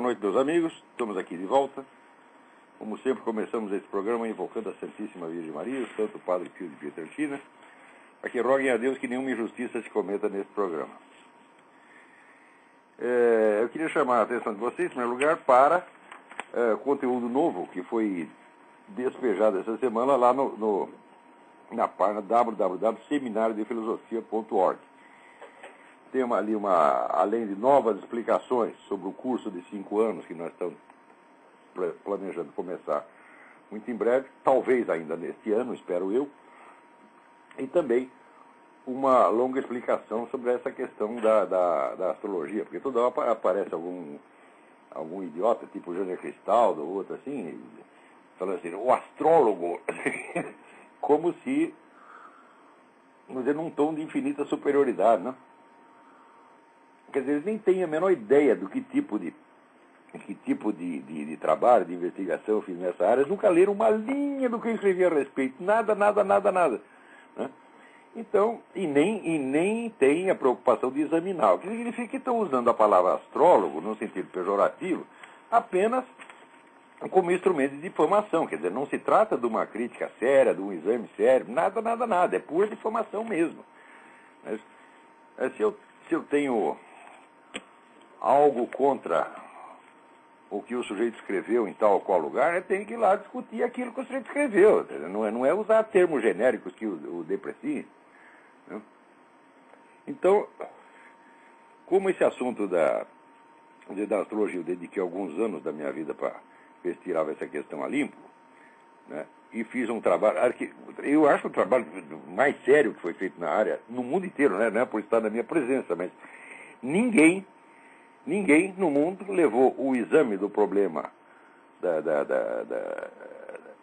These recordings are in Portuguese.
noite, meus amigos. Estamos aqui de volta. Como sempre, começamos esse programa invocando a Santíssima Virgem Maria, o Santo Padre Pio de Pietrelcina, para que roguem a Deus que nenhuma injustiça se cometa nesse programa. Eu queria chamar a atenção de vocês, em primeiro lugar, para conteúdo novo que foi despejado essa semana lá na página www.seminariodefilosofia.org. Tem ali além de novas explicações sobre o curso de 5 anos que nós estamos planejando começar muito em breve, talvez ainda neste ano, espero eu, e também uma longa explicação sobre essa questão da astrologia, porque toda hora aparece algum idiota, tipo Jânio Cristaldo ou outro assim, falando assim, o astrólogo, como se, vamos dizer, num tom de infinita superioridade, né? Quer dizer, eles nem têm a menor ideia do que tipo de trabalho, de investigação eu fiz nessa área. Eles nunca leram uma linha do que eu escrevi a respeito. Nada. Né? Então, e nem tem a preocupação de examinar. O que significa que estão usando a palavra astrólogo, no sentido pejorativo, apenas como instrumento de difamação. Quer dizer, não se trata de uma crítica séria, de um exame sério, nada. É pura difamação mesmo. Mas, se eu tenho algo contra o que o sujeito escreveu em tal ou qual lugar, eu tenho que ir lá discutir aquilo que o sujeito escreveu. Não é usar termos genéricos que o depreciem. Né? Então, como esse assunto da astrologia eu dediquei alguns anos da minha vida para ver se tirava essa questão a limpo, né? E fiz um trabalho, eu acho o trabalho mais sério que foi feito na área, no mundo inteiro, né? Não é por estar na minha presença, mas ninguém no mundo levou o exame do problema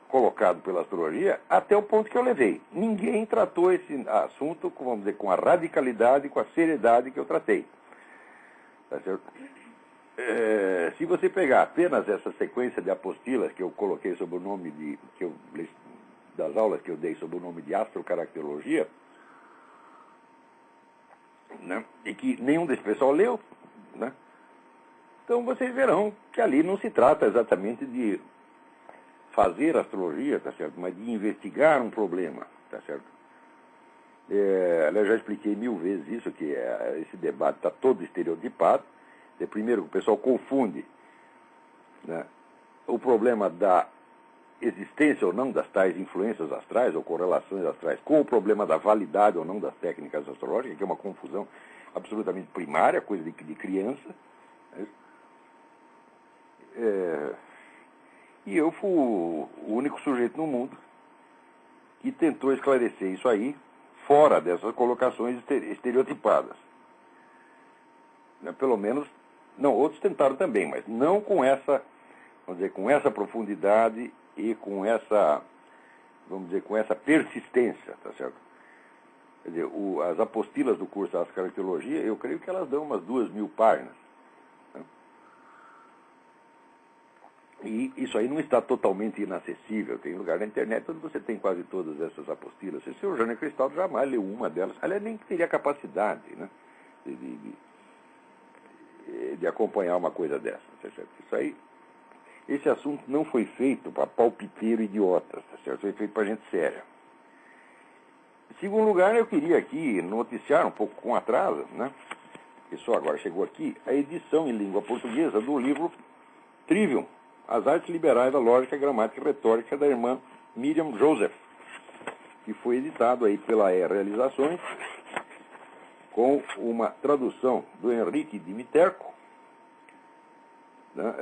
colocado pela astrologia até o ponto que eu levei. Ninguém tratou esse assunto, vamos dizer, com a radicalidade, com a seriedade que eu tratei. Tá certo? Se você pegar apenas essa sequência de apostilas que eu coloquei sob o nome das aulas que eu dei sob o nome de astrocaracterologia, né, e que nenhum desse pessoal leu, né? Então vocês verão que ali não se trata exatamente de fazer astrologia, tá certo? Mas de investigar um problema, tá certo? Eu já expliquei 1000 vezes isso, que esse debate está todo estereotipado. Primeiro, o pessoal confunde, né, o problema da existência ou não das tais influências astrais ou correlações astrais com o problema da validade ou não das técnicas astrológicas, que é uma confusão absolutamente primária, coisa de criança. Né? E eu fui o único sujeito no mundo que tentou esclarecer isso aí fora dessas colocações estereotipadas. Pelo menos, não, outros tentaram também, mas não com essa, vamos dizer, com essa profundidade e com essa, vamos dizer, com essa persistência, tá certo? Quer dizer, as apostilas do curso de astrocaracterologia, eu creio que elas dão umas 2000 páginas. Né? E isso aí não está totalmente inacessível. Tem lugar na internet onde você tem quase todas essas apostilas. O senhor Jânio Cristaldo jamais leu uma delas. Aliás, nem teria capacidade, né, de acompanhar uma coisa dessa. Tá certo? Isso aí, esse assunto não foi feito para palpiteiro idiotas, tá certo? Foi feito para gente séria. Em segundo lugar, eu queria aqui noticiar um pouco com atraso, né, que só agora chegou aqui, a edição em língua portuguesa do livro Trivium, As Artes Liberais da Lógica, Gramática e Retórica, da irmã Miriam Joseph, que foi editado aí pela Realizações, com uma tradução do Henrique Dimiterco, né,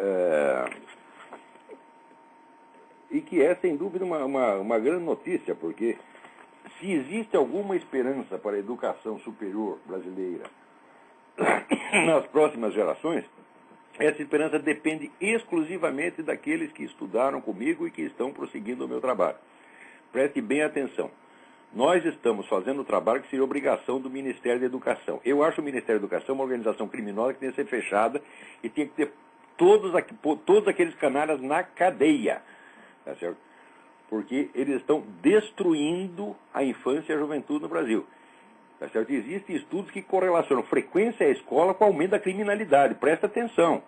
e que é, sem dúvida, uma grande notícia, porque se existe alguma esperança para a educação superior brasileira nas próximas gerações, essa esperança depende exclusivamente daqueles que estudaram comigo e que estão prosseguindo o meu trabalho. Preste bem atenção. Nós estamos fazendo o trabalho que seria obrigação do Ministério da Educação. Eu acho o Ministério da Educação uma organização criminosa que tem que ser fechada e tem que ter todos aqueles canalhas na cadeia. Tá certo? Porque eles estão destruindo a infância e a juventude no Brasil. Tá certo? Existem estudos que correlacionam frequência à escola com o aumento da criminalidade. Presta atenção.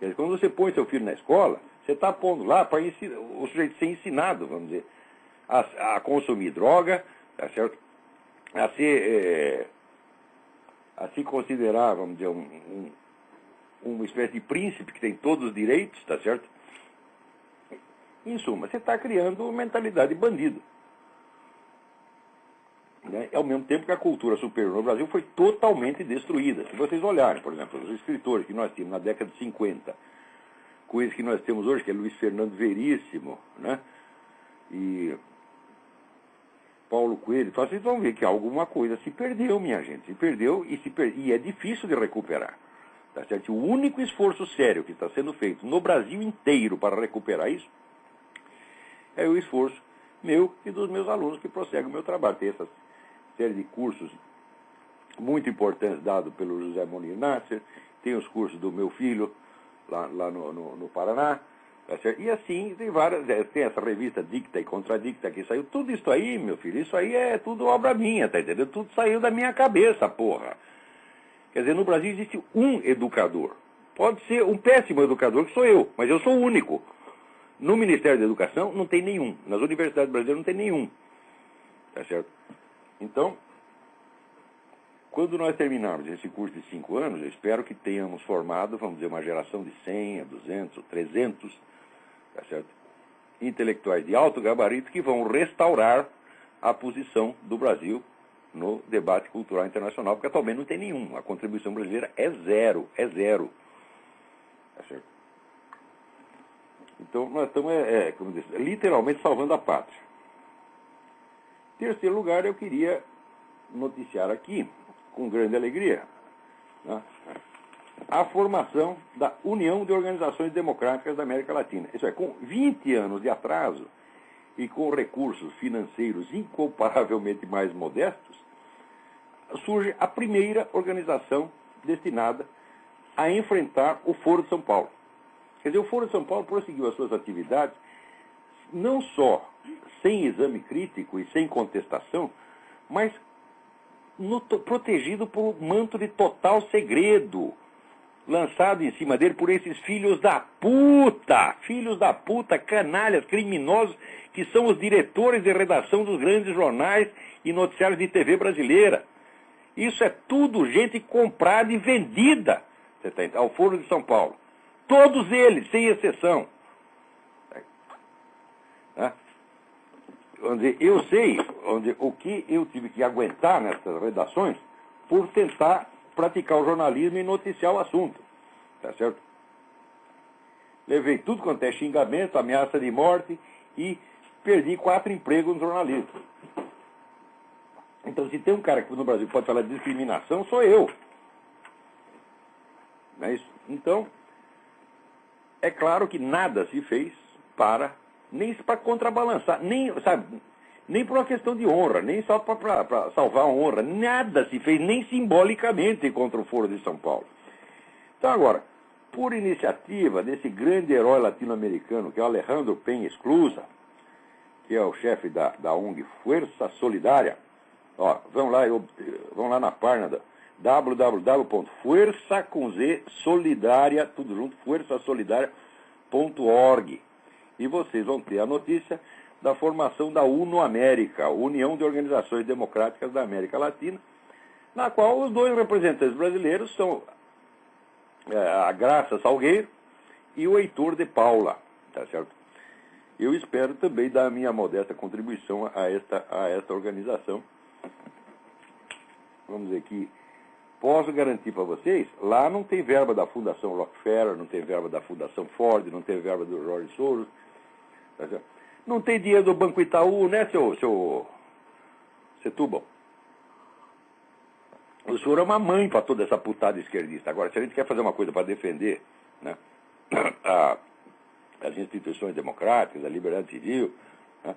Quer dizer, quando você põe seu filho na escola, você está pondo lá para o sujeito ser ensinado, vamos dizer, a consumir droga, tá certo? A se considerar, vamos dizer, uma espécie de príncipe que tem todos os direitos, tá certo? Em suma, você está criando mentalidade de bandido. Né? Ao mesmo tempo que a cultura superior no Brasil foi totalmente destruída. Se vocês olharem, por exemplo, os escritores que nós tínhamos na década de 50, com esse que nós temos hoje, que é Luiz Fernando Veríssimo, né? E Paulo Coelho, vocês vão ver que alguma coisa se perdeu, minha gente. Se perdeu e é difícil de recuperar. Tá certo? O único esforço sério que está sendo feito no Brasil inteiro para recuperar isso é o esforço meu e dos meus alunos que prosseguem o meu trabalho. Tem essa série de cursos muito importantes dados pelo José Monir Nasser, tem os cursos do meu filho lá no Paraná, tá certo? E assim tem várias, tem essa revista Dicta e Contradicta que saiu, tudo isso aí, meu filho, isso aí é tudo obra minha, tá entendendo? Tudo saiu da minha cabeça, porra. Quer dizer, no Brasil existe um educador. Pode ser um péssimo educador, que sou eu, mas eu sou o único. No Ministério da Educação não tem nenhum. Nas universidades brasileiras não tem nenhum. Tá certo? Então, quando nós terminarmos esse curso de 5 anos, eu espero que tenhamos formado, vamos dizer, uma geração de 100, 200, 300, tá certo? Intelectuais de alto gabarito que vão restaurar a posição do Brasil no debate cultural internacional, porque atualmente não tem nenhum. A contribuição brasileira é zero, tá certo? Então, nós estamos, como diz, literalmente salvando a pátria. Em terceiro lugar, eu queria noticiar aqui, com grande alegria, né, a formação da União de Organizações Democráticas da América Latina. Isso é, com 20 anos de atraso e com recursos financeiros incomparavelmente mais modestos, surge a primeira organização destinada a enfrentar o Foro de São Paulo. Quer dizer, o Foro de São Paulo prosseguiu as suas atividades não só sem exame crítico e sem contestação, mas protegido por um manto de total segredo, lançado em cima dele por esses filhos da puta, canalhas, criminosos, que são os diretores de redação dos grandes jornais e noticiários de TV brasileira. Isso é tudo gente comprada e vendida, ao Foro de São Paulo. Todos eles, sem exceção. Eu sei o que eu tive que aguentar nessas redações por tentar praticar o jornalismo e noticiar o assunto. Tá certo? Levei tudo quanto é xingamento, ameaça de morte e perdi 4 empregos no jornalismo. Então, se tem um cara que no Brasil pode falar de discriminação, sou eu. Não é isso? Então, é claro que nada se fez nem para contrabalançar, nem por uma questão de honra, nem só para salvar a honra, nada se fez, nem simbolicamente contra o Foro de São Paulo. Então agora, por iniciativa desse grande herói latino-americano, que é o Alejandro Peña Esclusa, que é o chefe da ONG Fuerza Solidaria, ó, vão lá na página da www.fuerza.solidaria, tudo junto, fuerzasolidaria.org. E vocês vão ter a notícia da formação da UNO América, União de Organizações Democráticas da América Latina, na qual os 2 representantes brasileiros são a Graça Salgueiro e o Heitor de Paula, tá certo? Eu espero também dar a minha modesta contribuição a esta organização. Vamos dizer que posso garantir para vocês, lá não tem verba da Fundação Rockefeller, não tem verba da Fundação Ford, não tem verba do George Soros, tá certo? Não tem dinheiro do Banco Itaú, né, seu Setúbal? O senhor é uma mãe para toda essa putada esquerdista. Agora, se a gente quer fazer uma coisa para defender, né, as instituições democráticas, a liberdade civil, né,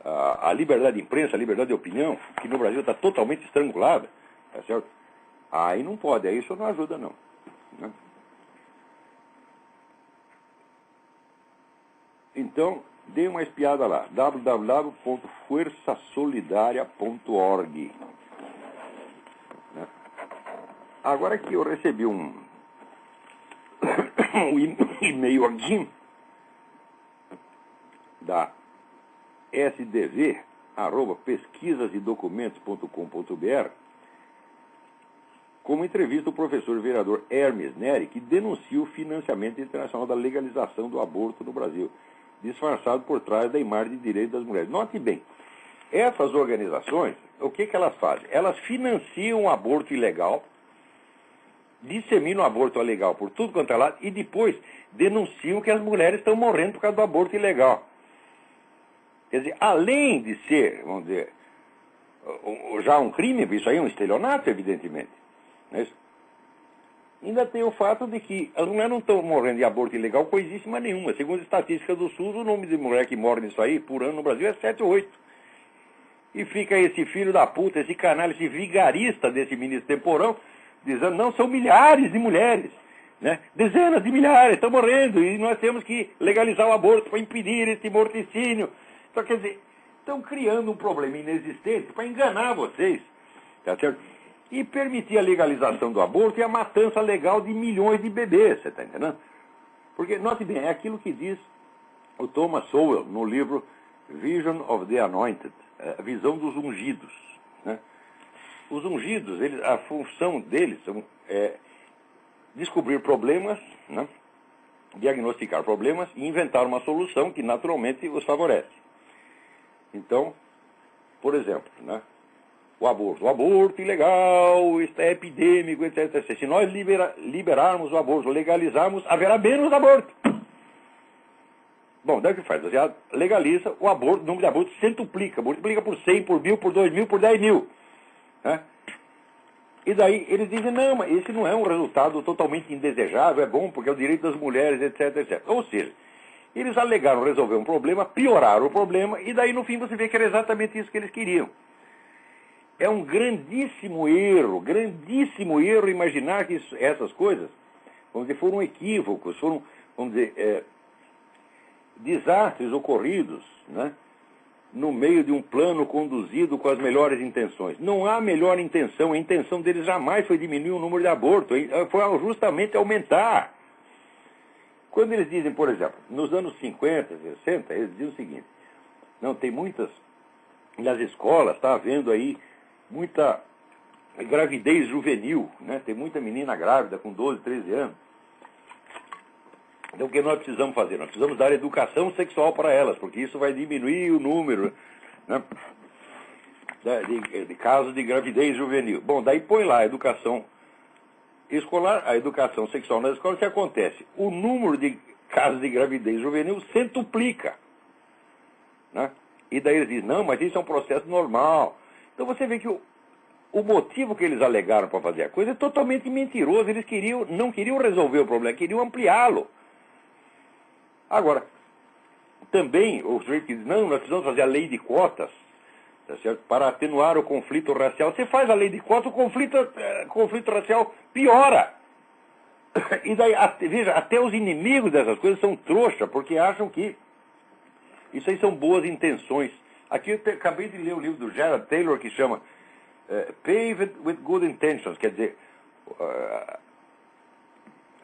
a liberdade de imprensa, a liberdade de opinião, que no Brasil está totalmente estrangulada, tá certo? Aí não pode, aí isso não ajuda, não. Né? Então, dê uma espiada lá, www.fuerzasolidaria.org. Né? Agora que eu recebi o e-mail aqui da sdv@pesquisasedocumentos.com.br, como entrevista o professor e vereador Hermes Neri, que denuncia o financiamento internacional da legalização do aborto no Brasil, disfarçado por trás da imagem de direito das mulheres. Note bem, essas organizações, o que elas fazem? Elas financiam o aborto ilegal, disseminam o aborto ilegal por tudo quanto é lado e depois denunciam que as mulheres estão morrendo por causa do aborto ilegal. Quer dizer, além de ser, vamos dizer, já um crime, isso aí é um estelionato, evidentemente. Não é isso? Ainda tem o fato de que as mulheres não estão morrendo de aborto ilegal coisíssima nenhuma. Segundo as estatísticas do SUS, o número de mulheres que morrem nisso aí por ano no Brasil é 7 ou 8. E fica esse filho da puta, esse canalha, esse vigarista desse ministro Temporão, dizendo, não, são milhares de mulheres, né? Dezenas de milhares estão morrendo e nós temos que legalizar o aborto para impedir esse morticínio. Então, quer dizer, estão criando um problema inexistente para enganar vocês, tá certo? E permitir a legalização do aborto e a matança legal de milhões de bebês, você está entendendo? Porque, note bem, é aquilo que diz o Thomas Sowell no livro Vision of the Anointed, a visão dos ungidos, né? Os ungidos, a função deles é descobrir problemas, né? Diagnosticar problemas e inventar uma solução que naturalmente os favorece. Então, por exemplo, né? O aborto ilegal, está epidêmico, etc, etc. Se nós liberarmos o aborto, legalizarmos, haverá menos aborto. Bom, daí o que faz? Você legaliza o aborto, o número de abortos centuplica, multiplica por 100, por 1000, por 2000, por 10 mil. Né? E daí eles dizem, não, mas esse não é um resultado totalmente indesejável, é bom porque é o direito das mulheres, etc, etc. Ou seja, eles alegaram resolver um problema, pioraram o problema, e daí no fim você vê que era exatamente isso que eles queriam. É um grandíssimo erro imaginar que essas coisas, vamos dizer, foram equívocos, foram, vamos dizer, desastres ocorridos, né, no meio de um plano conduzido com as melhores intenções. Não há melhor intenção, a intenção deles jamais foi diminuir o número de abortos, foi justamente aumentar. Quando eles dizem, por exemplo, nos anos 50, 60, eles dizem o seguinte, não, tem muitas, nas escolas está havendo aí muita gravidez juvenil, né? Tem muita menina grávida com 12, 13 anos. Então o que nós precisamos fazer? Nós precisamos dar educação sexual para elas, porque isso vai diminuir o número, né, de casos de gravidez juvenil. Bom, daí põe lá a educação escolar, a educação sexual nas escolas, o que acontece? O número de casos de gravidez juvenil centuplica. Né? E daí eles dizem, não, mas isso é um processo normal. Então você vê que o motivo que eles alegaram para fazer a coisa é totalmente mentiroso. Eles não queriam resolver o problema, queriam ampliá-lo. Agora, também o sujeito diz, não, nós precisamos fazer a lei de cotas, tá certo? Para atenuar o conflito racial. Você faz a lei de cotas, o conflito racial piora. E daí, veja, até os inimigos dessas coisas são trouxa, porque acham que isso aí são boas intenções. Aqui eu acabei de ler o livro do Gerald Taylor que chama Paved with Good Intentions, quer dizer,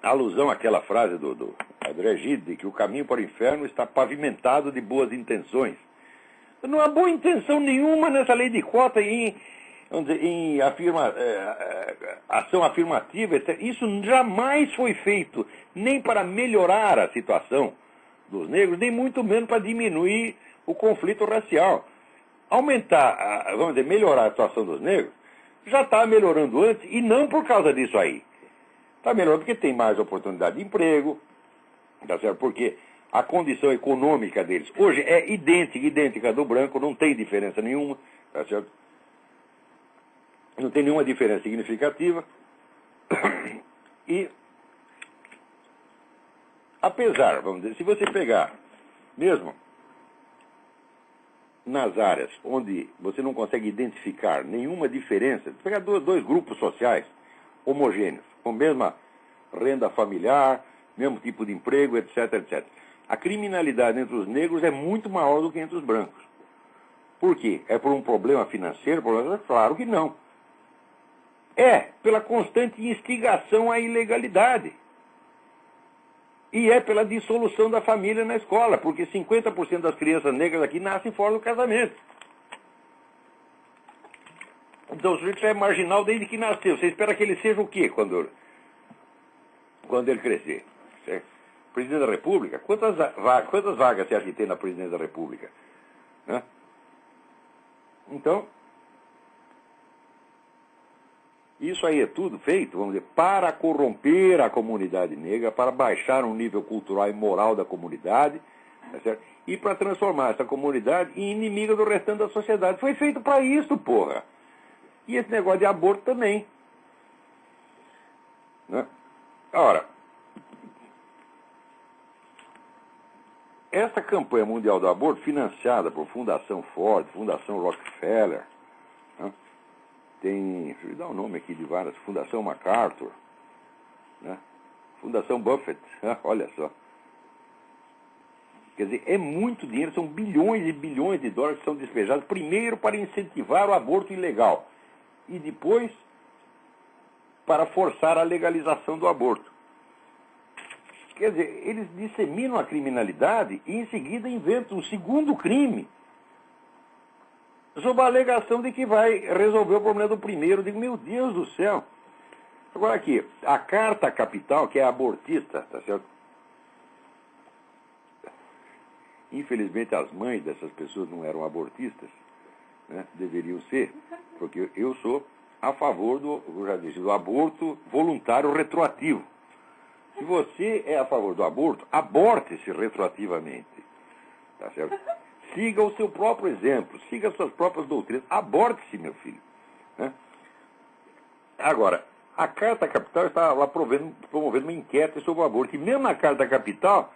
a alusão àquela frase do André Gide, que o caminho para o inferno está pavimentado de boas intenções. Não há boa intenção nenhuma nessa lei de cota em ação afirmativa, etc. Isso jamais foi feito, nem para melhorar a situação dos negros, nem muito menos para diminuir o conflito racial. Aumentar, vamos dizer, melhorar a situação dos negros, já está melhorando antes, e não por causa disso aí. Está melhorando porque tem mais oportunidade de emprego, tá certo? Porque a condição econômica deles hoje é idêntica do branco, não tem diferença nenhuma, tá certo? Não tem nenhuma diferença significativa. E, apesar, vamos dizer, se você pegar, mesmo nas áreas onde você não consegue identificar nenhuma diferença, pegar dois grupos sociais homogêneos, com a mesma renda familiar, mesmo tipo de emprego, etc, etc. A criminalidade entre os negros é muito maior do que entre os brancos. Por quê? É por um problema financeiro? Claro que não. É pela constante instigação à ilegalidade. E é pela dissolução da família na escola, porque 50% das crianças negras aqui nascem fora do casamento. Então o sujeito é marginal desde que nasceu. Você espera que ele seja o quê quando ele crescer? Certo? Presidente da República? Quantas vagas você acha que tem na Presidência da República? Né? Então, isso aí é tudo feito, vamos dizer, para corromper a comunidade negra, para baixar o nível cultural e moral da comunidade, tá certo? E para transformar essa comunidade em inimiga do restante da sociedade. Foi feito para isso, porra. E esse negócio de aborto também. Né? Ora, essa campanha mundial do aborto, financiada por Fundação Ford, Fundação Rockefeller, né? Tem, deixa eu dar o nome aqui de várias, Fundação MacArthur, né? Fundação Buffett, olha só. Quer dizer, é muito dinheiro, são bilhões e bilhões de dólares que são despejados, primeiro para incentivar o aborto ilegal, e depois para forçar a legalização do aborto. Quer dizer, eles disseminam a criminalidade e em seguida inventam um segundo crime, sob a alegação de que vai resolver o problema do primeiro. Eu digo, meu Deus do céu. Agora aqui, a Carta Capital, que é abortista, tá certo? Infelizmente as mães dessas pessoas não eram abortistas, né? Deveriam ser, porque eu sou a favor do, eu já disse, do aborto voluntário retroativo. Se você é a favor do aborto, aborte-se retroativamente, tá certo? Siga o seu próprio exemplo, siga as suas próprias doutrinas, aborte-se, meu filho. Né? Agora, a Carta Capital está lá promovendo uma enquete sobre o aborto, e mesmo na Carta Capital,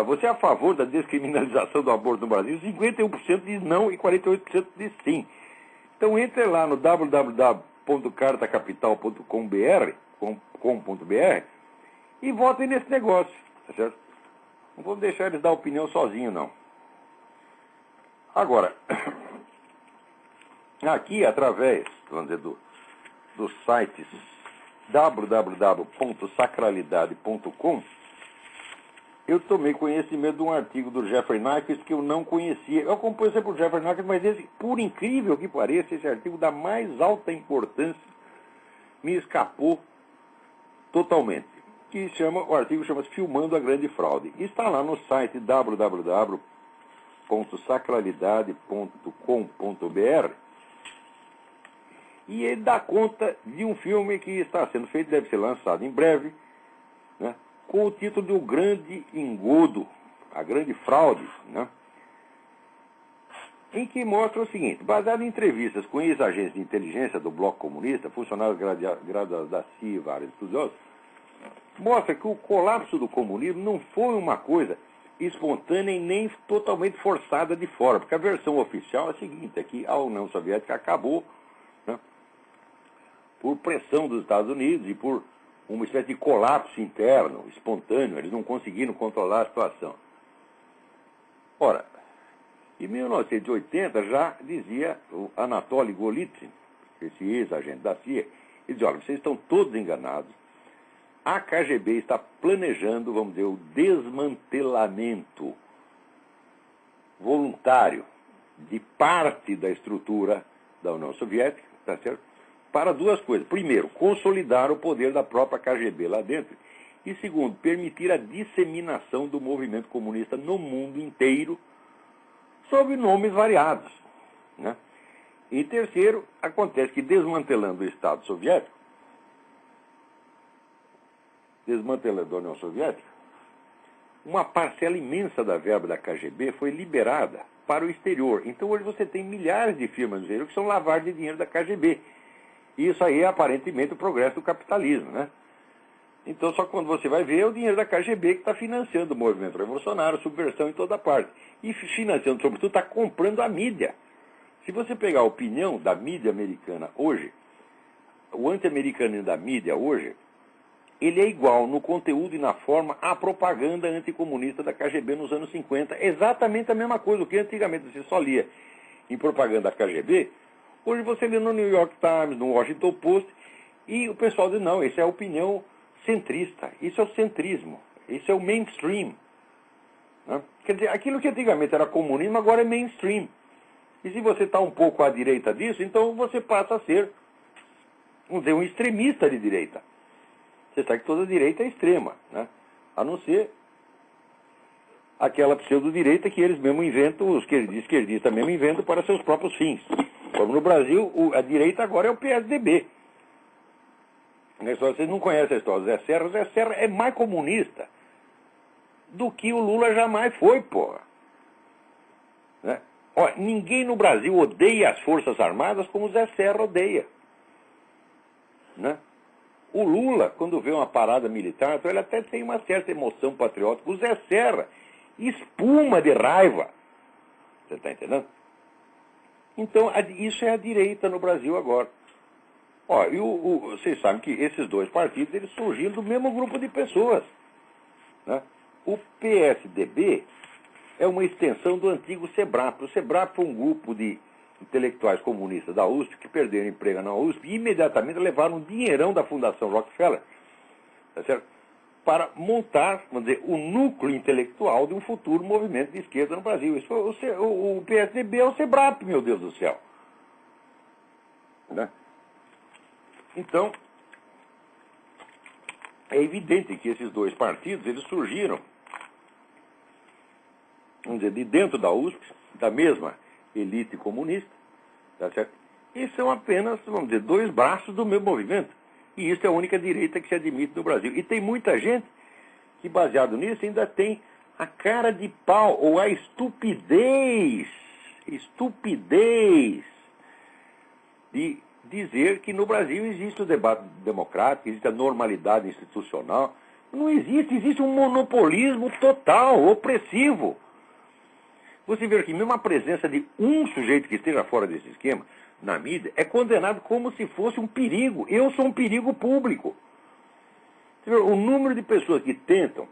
você é a favor da descriminalização do aborto no Brasil, 51% diz não e 48% diz sim. Então entre lá no www.cartacapital.com.br e votem nesse negócio, tá certo? Não vamos deixar eles dar opinião sozinho, não. Agora, aqui através, vamos dizer, dos sites www.sacralidade.com, eu tomei conhecimento de um artigo do Jeffrey Nyquist que eu não conhecia. Eu acompanho sempre o Jeffrey Nyquist, mas esse, por incrível que pareça, esse artigo da mais alta importância me escapou totalmente. O artigo chama-se Filmando a Grande Fraude. E está lá no site www.sacralidade.com.br e ele dá conta de um filme que está sendo feito, deve ser lançado em breve, né, com o título de O Grande Engodo, a Grande Fraude, né, em que mostra o seguinte: baseado em entrevistas com ex-agentes de inteligência do Bloco Comunista, funcionários graduados da CIA e vários estudiosos, mostra que o colapso do comunismo não foi uma coisa espontânea e nem totalmente forçada de fora, porque a versão oficial é a seguinte, é que a União Soviética acabou, né, por pressão dos Estados Unidos e por uma espécie de colapso interno, espontâneo, eles não conseguiram controlar a situação. Ora, em 1980 já dizia o Anatoly Golitsyn, esse ex-agente da CIA, ele dizia, olha, vocês estão todos enganados, a KGB está planejando, vamos dizer, o desmantelamento voluntário de parte da estrutura da União Soviética, tá certo? Para duas coisas. Primeiro, consolidar o poder da própria KGB lá dentro. E segundo, permitir a disseminação do movimento comunista no mundo inteiro, sob nomes variados, né? E terceiro, acontece que desmantelando o Estado soviético, desmantelando a União Soviética, uma parcela imensa da verba da KGB foi liberada para o exterior. Então hoje você tem milhares de firmas no exterior que são lavagem de dinheiro da KGB. E isso aí é aparentemente o progresso do capitalismo, né? Então só quando você vai ver é o dinheiro da KGB que está financiando o movimento revolucionário, subversão em toda parte. E financiando, sobretudo, está comprando a mídia. Se você pegar a opinião da mídia americana hoje, o anti-americanismo da mídia hoje, ele é igual no conteúdo e na forma à propaganda anticomunista da KGB nos anos 50. Exatamente a mesma coisa, o que antigamente você só lia em propaganda da KGB, hoje você lê no New York Times, no Washington Post, e o pessoal diz, não, essa é a opinião centrista, isso é o centrismo. Isso é o mainstream. Né? Quer dizer, aquilo que antigamente era comunismo, agora é mainstream. E se você está um pouco à direita disso, então você passa a ser, vamos dizer, um extremista de direita. Você sabe que toda direita é extrema, né? A não ser aquela pseudo-direita que eles mesmos inventam, os esquerdistas mesmo inventam para seus próprios fins. Como no Brasil, a direita agora é o PSDB. Vocês não conhecem a história do Zé Serra. O Zé Serra é mais comunista do que o Lula jamais foi, porra. Né? Olha, ninguém no Brasil odeia as Forças Armadas como o Zé Serra odeia. Né? O Lula, quando vê uma parada militar, então ele até tem uma certa emoção patriótica. O Zé Serra espuma de raiva. Você está entendendo? Então, isso é a direita no Brasil agora. Ó, vocês sabem que esses dois partidos eles surgiram do mesmo grupo de pessoas. Né? O PSDB é uma extensão do antigo SEBRAP. O SEBRAP foi um grupo de intelectuais comunistas da USP que perderam emprego na USP e imediatamente levaram um dinheirão da Fundação Rockefeller, tá certo? Para montar, vamos dizer, o núcleo intelectual de um futuro movimento de esquerda no Brasil. Isso foi o PSDB é o SEBRAP, meu Deus do céu. Né? Então, é evidente que esses dois partidos, eles surgiram, vamos dizer, de dentro da USP, da mesma elite comunista, tá certo? E são apenas, vamos dizer, dois braços do mesmo movimento. E isso é a única direita que se admite no Brasil. E tem muita gente que, baseado nisso, ainda tem a cara de pau, ou a estupidez de dizer que no Brasil existe o debate democrático, existe a normalidade institucional. Não existe, existe um monopolismo total, opressivo. Você vê que mesmo a presença de um sujeito que esteja fora desse esquema, na mídia, é condenado como se fosse um perigo. Eu sou um perigo público. Você vê, o número de pessoas que tentam,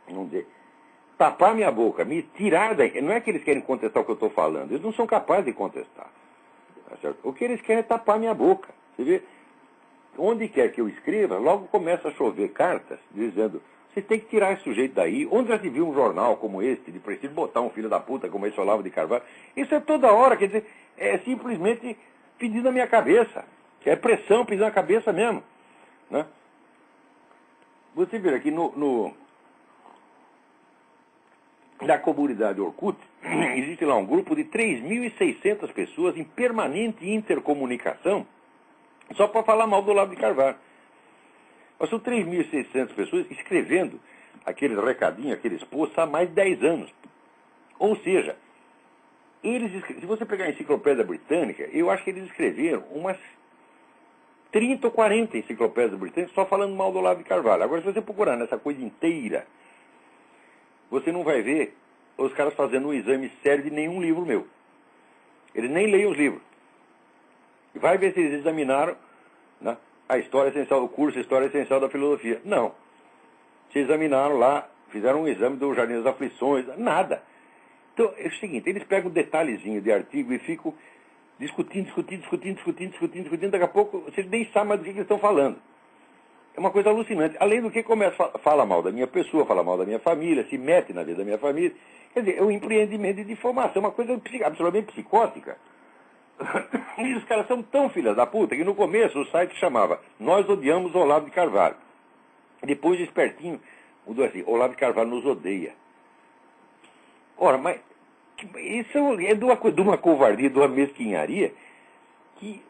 vamos dizer, tapar minha boca, me tirar daí, não é que eles querem contestar o que eu estou falando, eles não são capazes de contestar. Tá certo? O que eles querem é tapar minha boca. Você vê, onde quer que eu escreva, logo começa a chover cartas dizendo: você tem que tirar esse sujeito daí. Onde já se viu um jornal como este, de preciso botar um filho da puta como esse Olavo de Carvalho? Isso é toda hora, quer dizer, é simplesmente pedindo na minha cabeça. É pressão pedindo na cabeça mesmo. Né? Você vê aqui na comunidade Orkut, existe lá um grupo de 3.600 pessoas em permanente intercomunicação só para falar mal do Olavo de Carvalho. Mas são 3.600 pessoas escrevendo aqueles recadinhos, aqueles posts há mais de 10 anos. Ou seja, se você pegar a Enciclopédia Britânica, eu acho que eles escreveram umas 30 ou 40 enciclopédias britânicas só falando mal do Olavo de Carvalho. Agora, se você procurar nessa coisa inteira, você não vai ver os caras fazendo um exame sério de nenhum livro meu. Eles nem leem os livros. Vai ver se eles examinaram, né, a história essencial do curso, a história essencial da filosofia. Não. Se examinaram lá, fizeram um exame do Jardim das Aflições, nada. Então, é o seguinte, eles pegam um detalhezinho de artigo e ficam discutindo, daqui a pouco vocês nem sabem mais do que eles estão falando. É uma coisa alucinante. Além do que começa a falar mal da minha pessoa, fala mal da minha família, se mete na vida da minha família. Quer dizer, é um empreendimento de difamação, uma coisa absolutamente psicótica. E os caras são tão filhas da puta que no começo o site chamava Nós Odiamos o Olavo de Carvalho. Depois, espertinho, mudou assim: Olavo de Carvalho nos odeia. Ora, mas isso é de uma covardia, de uma mesquinharia que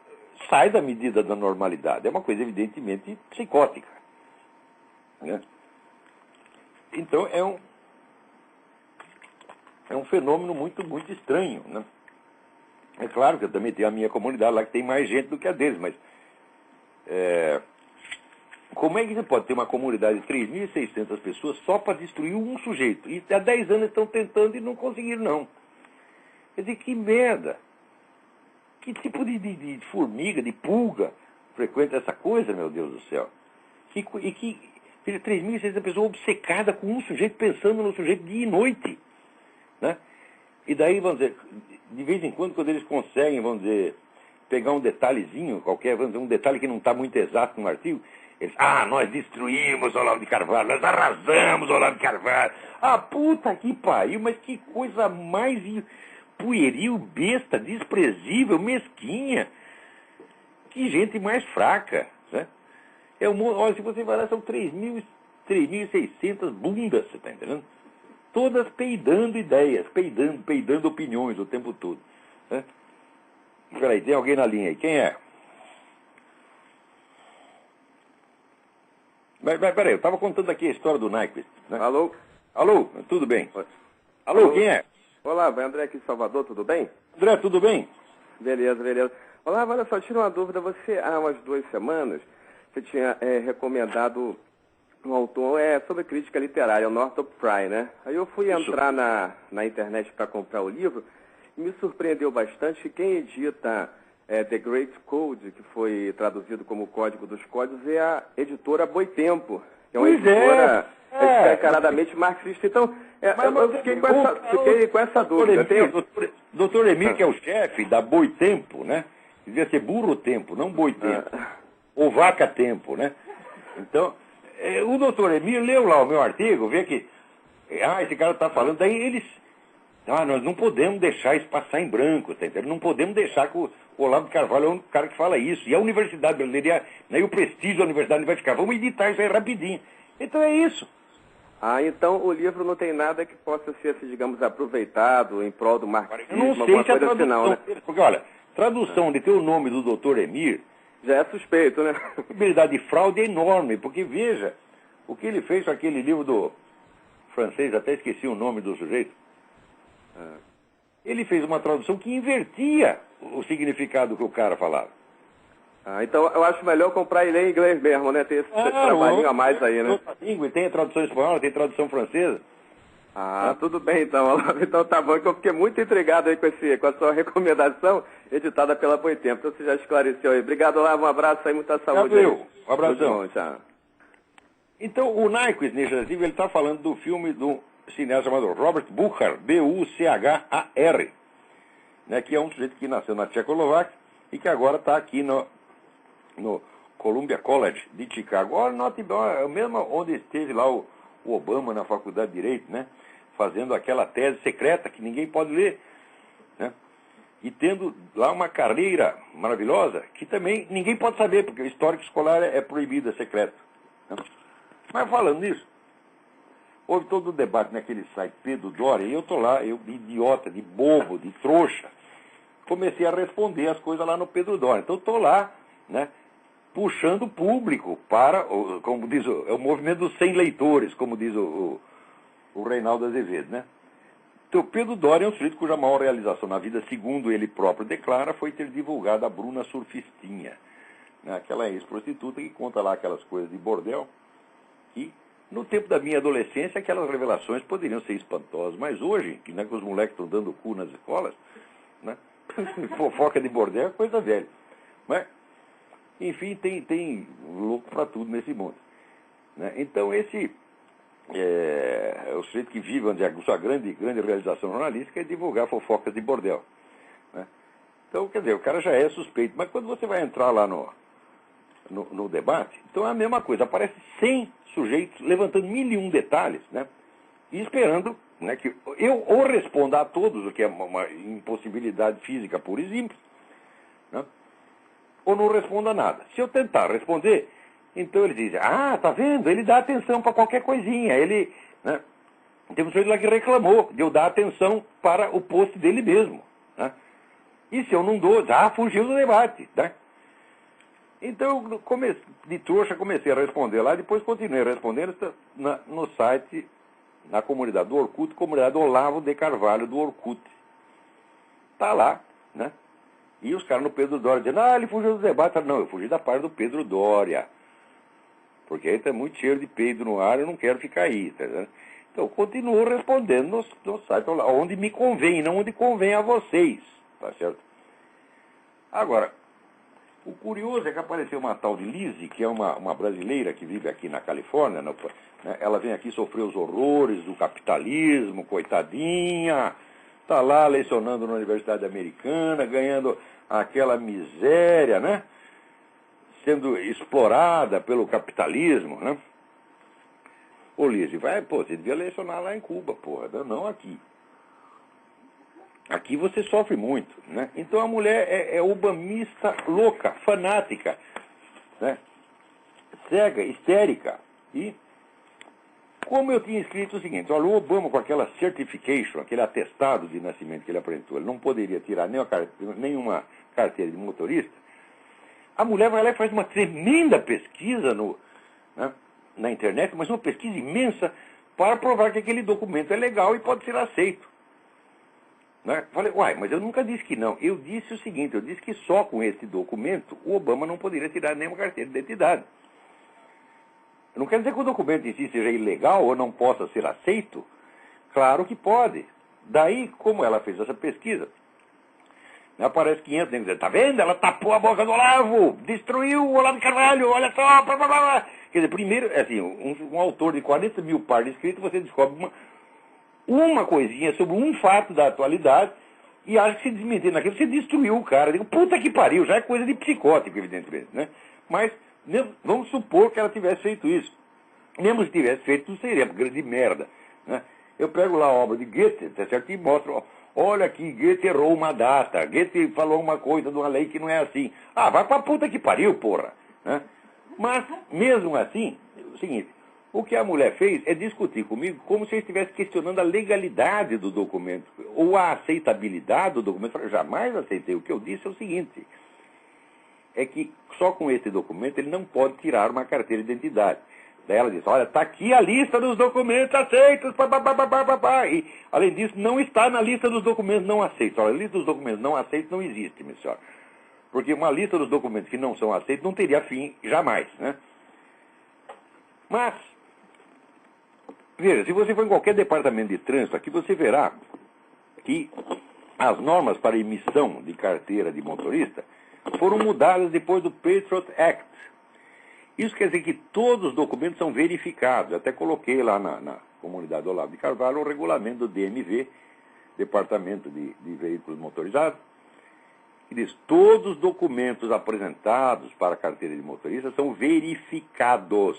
sai da medida da normalidade. É uma coisa evidentemente psicótica. Né? Então é um fenômeno muito, muito estranho. Né? É claro que eu também tenho a minha comunidade lá que tem mais gente do que a deles, mas como é que você pode ter uma comunidade de 3.600 pessoas só para destruir um sujeito? E há 10 anos estão tentando e não conseguiram, não. Quer dizer, que merda. Que tipo de formiga, de pulga frequenta essa coisa, meu Deus do céu? E que 3.600 pessoas obcecadas com um sujeito, pensando no sujeito dia e noite. Né? E daí, vamos dizer, de vez em quando eles conseguem, vamos dizer, pegar um detalhezinho qualquer, vamos dizer, um detalhe que não está muito exato no artigo, Eles, nós destruímos o Olavo de Carvalho, nós arrasamos o Olavo de Carvalho. Puta que pariu, mas que coisa mais pueril, besta, desprezível, mesquinha. Que gente mais fraca, né? Olha, se você vai lá, são 3.600 bundas, você está entendendo? Todas peidando ideias, peidando opiniões o tempo todo. Né? Peraí, tem alguém na linha aí. Quem é? Mas peraí, eu estava contando aqui a história do Nyquist. Né? Alô? Alô, tudo bem? Oi. Alô, quem é? Olá, vai André aqui de Salvador, tudo bem? André, tudo bem? Beleza. Olá, olha só, tira uma dúvida. Você, há umas 2 semanas, você tinha recomendado um autor sobre crítica literária, o Northrop Frye, né? Aí eu fui entrar na internet para comprar o livro e me surpreendeu bastante que quem edita The Great Code, que foi traduzido como Código dos Códigos, é a editora Boitempo, que é uma editora escancaradamente marxista. Então, eu fiquei com essa dúvida. Doutor Emir, que é o chefe da Boitempo, né? Devia ser burro tempo, não Boitempo. Ou vaca tempo, né? Então, o doutor Emir leu lá o meu artigo, vê que, esse cara está falando, daí eles, nós não podemos deixar isso passar em branco, tá entendendo? Não podemos deixar que o Olavo de Carvalho é o cara que fala isso. E a Universidade Brasileira, e o prestígio da Universidade vai ficar, vamos editar isso aí rapidinho. Então é isso. Então o livro não tem nada que possa ser, assim, digamos, aproveitado em prol do marxismo, eu não sei alguma se a coisa assim, não, né? Porque, olha, tradução de ter o nome do doutor Emir... Já é suspeito, né? A possibilidade de fraude é enorme, porque veja o que ele fez com aquele livro do francês, até esqueci o nome do sujeito. Ele fez uma tradução que invertia o significado que o cara falava. Então eu acho melhor comprar ele em inglês mesmo, né? Ter esse trabalhinho a mais aí, né? Língua, tem a tradução espanhola, tem a tradução francesa. Tudo bem então. Então tá bom, que eu fiquei muito intrigado aí com a sua recomendação, editada pela Boitempo. Então você já esclareceu aí. Obrigado, Olavo, um abraço aí, muita saúde. Um abração. Bom, tchau. Então, o Nyquist, nesse artigo, ele está falando do filme do cineasta chamado Robert Buchar, B-U-C-H-A-R, né, que é um sujeito que nasceu na Tchecoslováquia e que agora está aqui no Columbia College de Chicago. Olha, é o mesmo onde esteve lá o Obama na Faculdade de Direito, né, fazendo aquela tese secreta que ninguém pode ler, né, e tendo lá uma carreira maravilhosa que também ninguém pode saber, porque o histórico escolar é proibido, é secreto. Né? Mas falando nisso, houve todo o debate naquele site Pedro Doria, e eu estou lá, eu de idiota, de bobo, de trouxa, comecei a responder as coisas lá no Pedro Doria. Então estou lá, né, puxando o público para, como diz o movimento dos 100 leitores, como diz o Reinaldo Azevedo, né? Então, Pedro Doria é um sujeito cuja maior realização na vida, segundo ele próprio declara, foi ter divulgado a Bruna Surfistinha, né? Aquela ex-prostituta que conta lá aquelas coisas de bordel. E, no tempo da minha adolescência, aquelas revelações poderiam ser espantosas. Mas hoje, que, né, que os moleques estão dando cu nas escolas, né? Fofoca de bordel é coisa velha. Mas, enfim, tem louco para tudo nesse mundo. Né? Então, esse... o sujeito que vive onde a sua grande realização jornalística é divulgar fofocas de bordel. Né? Então, quer dizer, o cara já é suspeito. Mas quando você vai entrar lá no debate, então é a mesma coisa. Aparece 100 sujeitos levantando 1001 detalhes, né? E esperando, né, que eu ou responda a todos, o que é uma impossibilidade física pura e simples, né? Ou não responda nada. Se eu tentar responder... Então ele diz, tá vendo? Ele dá atenção para qualquer coisinha. Ele, né? Tem um sujeito lá que reclamou de eu dar atenção para o post dele mesmo. Né? E se eu não dou, fugiu do debate. Né? Então, de trouxa, comecei a responder lá, depois continuei respondendo no site, na comunidade do Orkut, comunidade Olavo de Carvalho do Orkut. Está lá, né? E os caras no Pedro Doria dizendo, ele fugiu do debate. Não, eu fugi da parte do Pedro Doria. Porque aí está muito cheiro de peido no ar, eu não quero ficar aí. Tá vendo? Então, eu continuo respondendo no site, onde me convém, não onde convém a vocês. Tá certo? Agora, o curioso é que apareceu uma tal de Lizzie, que é uma brasileira que vive aqui na Califórnia. Né? Ela vem aqui sofrer os horrores do capitalismo, coitadinha. Está lá lecionando na Universidade Americana, ganhando aquela miséria, né? sendo explorada pelo capitalismo, né? Ô, Lise, você devia lecionar lá em Cuba, porra, não aqui. Aqui você sofre muito, né? Então a mulher é obamista louca, fanática, né? Cega, histérica. E como eu tinha escrito o seguinte, olha, o Obama com aquela certification, aquele atestado de nascimento que ele apresentou, ele não poderia tirar nenhuma carteira de motorista, a mulher vai lá e faz uma tremenda pesquisa na internet, mas uma pesquisa imensa para provar que aquele documento é legal e pode ser aceito. Né? Falei, mas eu nunca disse que não. Eu disse o seguinte, eu disse que só com esse documento o Obama não poderia tirar nenhuma carteira de identidade. Não quer dizer que o documento em si seja ilegal ou não possa ser aceito. Claro que pode. Daí, como ela fez essa pesquisa, aparece 500 negros dizendo, tá vendo? Ela tapou a boca do Olavo, destruiu o Olavo de Carvalho, olha só, blá, blá, blá. Quer dizer, primeiro, assim, um autor de 40 mil páginas de escrito, você descobre uma coisinha sobre um fato da atualidade e acha que se desmentir naquilo, você destruiu o cara. Digo, puta que pariu, já é coisa de psicótico, evidentemente, né? Mas vamos supor que ela tivesse feito isso. Mesmo se tivesse feito, não seria grande merda, né? Eu pego lá a obra de Goethe, tá certo? E mostro, olha aqui, Goethe errou uma data, Goethe falou uma coisa de uma lei que não é assim. Vai pra puta que pariu, porra, né? Mas, mesmo assim, é o seguinte, o que a mulher fez é discutir comigo como se eu estivesse questionando a legalidade do documento, ou a aceitabilidade do documento. Eu jamais aceitei. O que eu disse é o seguinte, é que só com esse documento ele não pode tirar uma carteira de identidade. Daí ela disse, olha, está aqui a lista dos documentos aceitos, e, além disso, não está na lista dos documentos não aceitos. Olha, a lista dos documentos não aceitos não existe, minha senhora. Porque uma lista dos documentos que não são aceitos não teria fim jamais, né? Mas, veja, se você for em qualquer departamento de trânsito aqui, você verá que as normas para emissão de carteira de motorista foram mudadas depois do Patriot Act. Isso quer dizer que todos os documentos são verificados. Eu até coloquei lá na comunidade do Olavo de Carvalho o regulamento do DMV, Departamento de Veículos Motorizados, que diz todos os documentos apresentados para a carteira de motorista são verificados.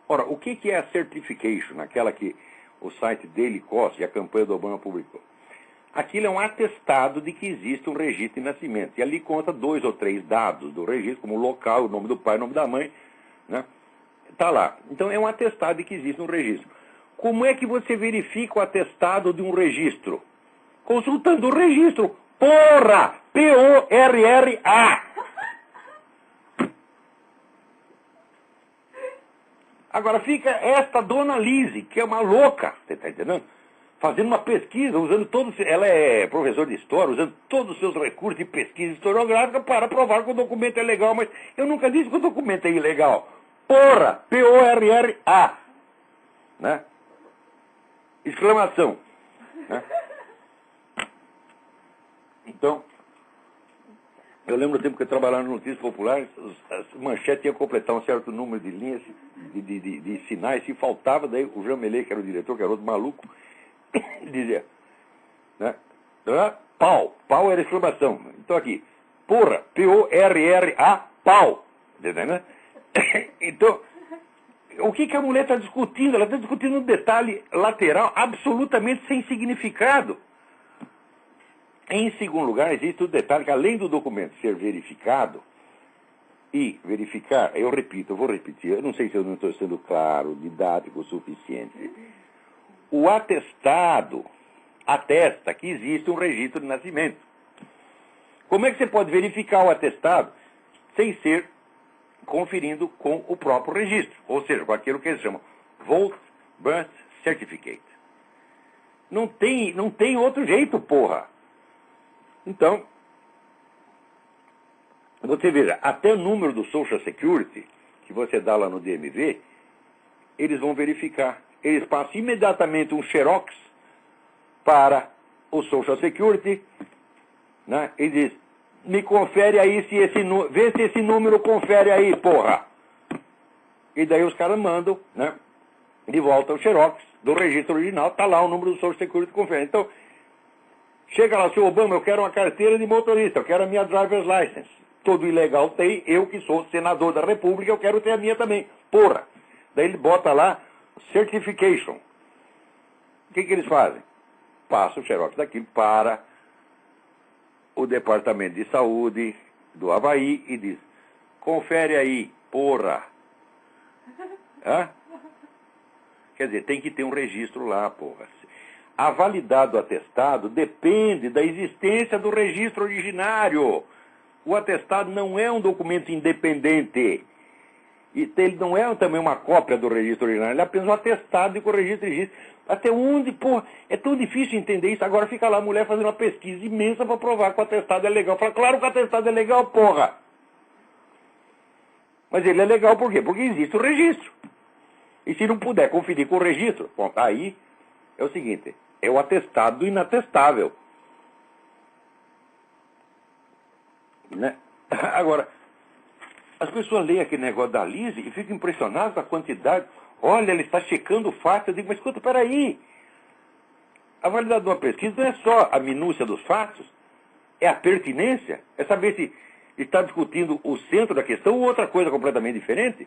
Ora, o que é a certification, aquela que o site Daily Cost e a campanha do Obama publicou? Aquilo é um atestado de que existe um registro de nascimento. E ali conta 2 ou 3 dados do registro, como o local, o nome do pai, o nome da mãe, né? Está lá. Então é um atestado de que existe um registro. Como é que você verifica o atestado de um registro? Consultando o registro. Porra! P-O-R-R-A! Agora fica esta dona Lise, que é uma louca, você está entendendo? Fazendo uma pesquisa, ela é professora de história, usando todos os seus recursos de pesquisa historiográfica para provar que o documento é legal, mas eu nunca disse que o documento é ilegal. Porra! P-O-R-R-A! Né? Exclamação. Né? Então, eu lembro do tempo que eu trabalhava no Notícias Populares, as manchetes iam completar um certo número de linhas, de sinais, se faltava, daí o Jean Mellet, que era o diretor, que era outro maluco, dizia, né? Pau era exclamação. Então aqui, porra, P-O-R-R-A, pau. Entendeu, né? Então, o que a mulher está discutindo? Ela está discutindo um detalhe lateral absolutamente sem significado. Em segundo lugar, existe o detalhe que, além do documento ser verificado, e verificar, eu vou repetir, eu não sei se eu não estou sendo claro, didático o suficiente. O atestado atesta que existe um registro de nascimento. Como é que você pode verificar o atestado sem ser conferindo com o próprio registro? Ou seja, com aquilo que eles chamam Vote Birth Certificate. Não tem outro jeito, porra. Então, você veja, até o número do Social Security, que você dá lá no DMV, eles vão verificar. Eles passam imediatamente um xerox para o Social Security, né? E diz, me confere aí vê se esse número confere aí, porra. E daí os caras mandam, né, de volta o xerox do registro original, está lá o número do Social Security confere. Então, chega lá, senhor Obama, eu quero uma carteira de motorista, eu quero a minha driver's license. todo ilegal tem, eu que sou senador da República, eu quero ter a minha também. Porra! Daí ele bota lá, certification. O que eles fazem? Passa o xerox daquilo para o Departamento de Saúde do Havaí e diz, confere aí, porra. Hã? Quer dizer, tem que ter um registro lá, porra. A validade do atestado depende da existência do registro originário. O atestado não é um documento independente. E ele não é também uma cópia do registro originário, ele é apenas um atestado de que o registro existe. Até onde, porra, é tão difícil entender isso. Agora fica lá a mulher fazendo uma pesquisa imensa para provar que o atestado é legal. Fala, claro que o atestado é legal, porra. Mas ele é legal por quê? Porque existe o registro. E se não puder conferir com o registro, bom, aí é o seguinte, é o atestado do inatestável. Né? Agora, as pessoas leem aquele negócio da Lise e ficam impressionadas com a quantidade. Olha, ele está checando o fato. Eu digo, mas escuta, peraí. A validade de uma pesquisa não é só a minúcia dos fatos, é a pertinência, é saber se está discutindo o centro da questão ou outra coisa completamente diferente.